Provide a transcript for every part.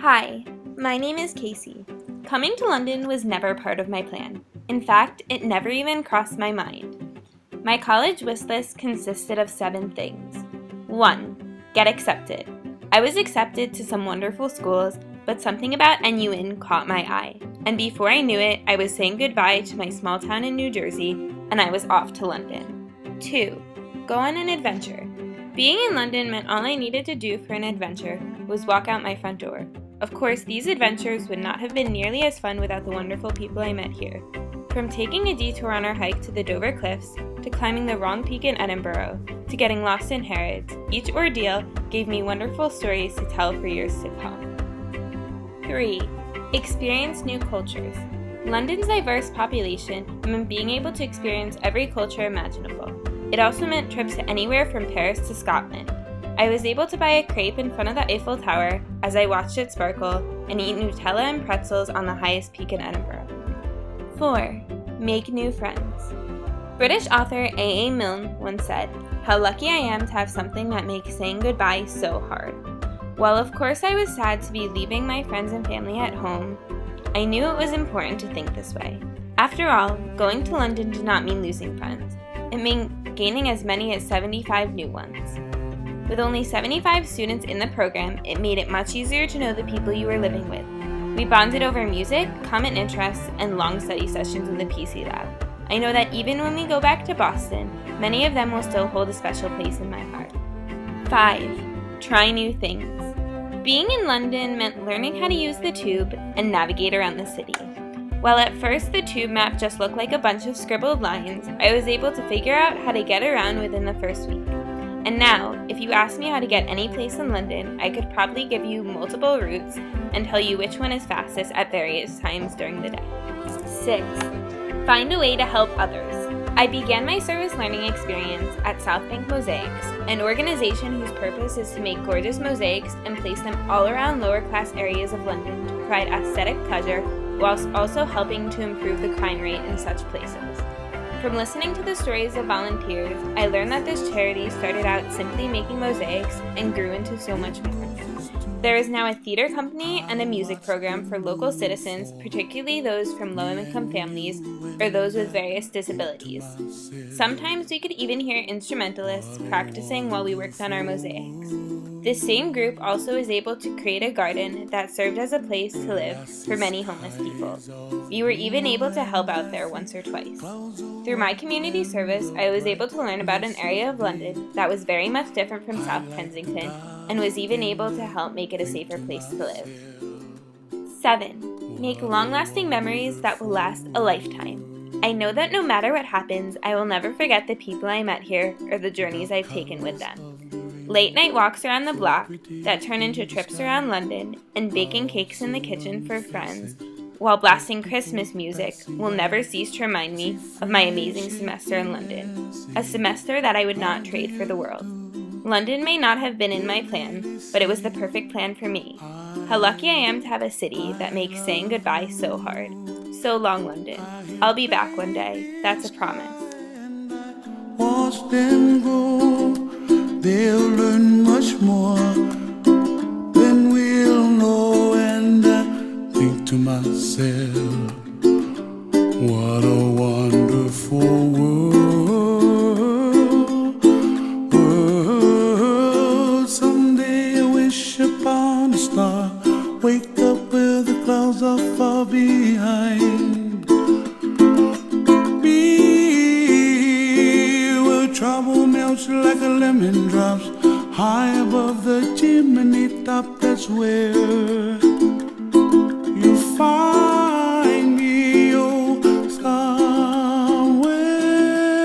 Hi, my name is Casey. Coming to London was never part of my plan. In fact, it never even crossed my mind. My college wish list consisted of 7 things. 1. Get accepted. I was accepted to some wonderful schools, but something about NUin caught my eye, and before I knew it, I was saying goodbye to my small town in New Jersey, and I was off to London. 2. Go on an adventure. Being in London meant all I needed to do for an adventure was walk out my front door. Of course, these adventures would not have been nearly as fun without the wonderful people I met here. From taking a detour on our hike to the Dover Cliffs, to climbing the wrong peak in Edinburgh, to getting lost in Harrods, each ordeal gave me wonderful stories to tell for years to come. 3. Experience new cultures. London's diverse population meant being able to experience every culture imaginable. It also meant trips to anywhere from Paris to Scotland. I was able to buy a crepe in front of the Eiffel Tower as I watched it sparkle and eat Nutella and pretzels on the highest peak in Edinburgh. 4. Make new friends. British author A. A. Milne once said, "How lucky I am to have something that makes saying goodbye so hard." While of course I was sad to be leaving my friends and family at home, I knew it was important to think this way. After all, going to London did not mean losing friends. It meant gaining as many as 75 new ones. With only 75 students in the program, it made it much easier to know the people you were living with. We bonded over music, common interests, and long study sessions in the PC lab. I know that even when we go back to Boston, many of them will still hold a special place in my heart. 5. Try new things. Being in London meant learning how to use the tube and navigate around the city. While at first the tube map just looked like a bunch of scribbled lines, I was able to figure out how to get around within the first week. And now, if you ask me how to get any place in London, I could probably give you multiple routes and tell you which one is fastest at various times during the day. 6. Find a way to help others. I began my service learning experience at South Bank Mosaics, an organization whose purpose is to make gorgeous mosaics and place them all around lower class areas of London to provide aesthetic pleasure whilst also helping to improve the crime rate in such places. From listening to the stories of volunteers, I learned that this charity started out simply making mosaics and grew into so much more. There is now a theater company and a music program for local citizens, particularly those from low-income families or those with various disabilities. Sometimes we could even hear instrumentalists practicing while we worked on our mosaics. This same group also was able to create a garden that served as a place to live for many homeless people. We were even able to help out there once or twice. Through my community service, I was able to learn about an area of London that was very much different from South Kensington and was even able to help make it a safer place to live. 7. Make long-lasting memories that will last a lifetime. I know that no matter what happens, I will never forget the people I met here or the journeys I've taken with them. Late night walks around the block that turn into trips around London and baking cakes in the kitchen for friends while blasting Christmas music will never cease to remind me of my amazing semester in London, a semester that I would not trade for the world. London may not have been in my plan, but it was the perfect plan for me. How lucky I am to have a city that makes saying goodbye so hard. So long, London. I'll be back one day. That's a promise. Watch them go, they'll learn much more than we'll know. And I think to myself, what a wonderful world. Someday I wish upon a star, wake up where the clouds are far behind me, where trouble melts like a lemon drops high above the chimney top. That's where you find me, oh, somewhere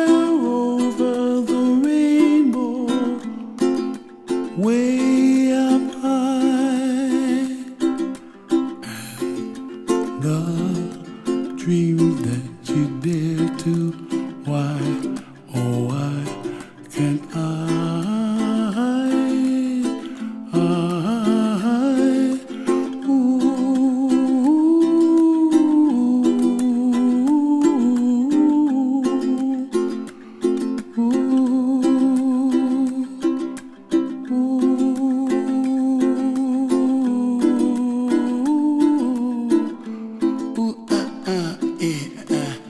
over the rainbow, way up high. And the dreams that you dare to, why, oh why can't I uh.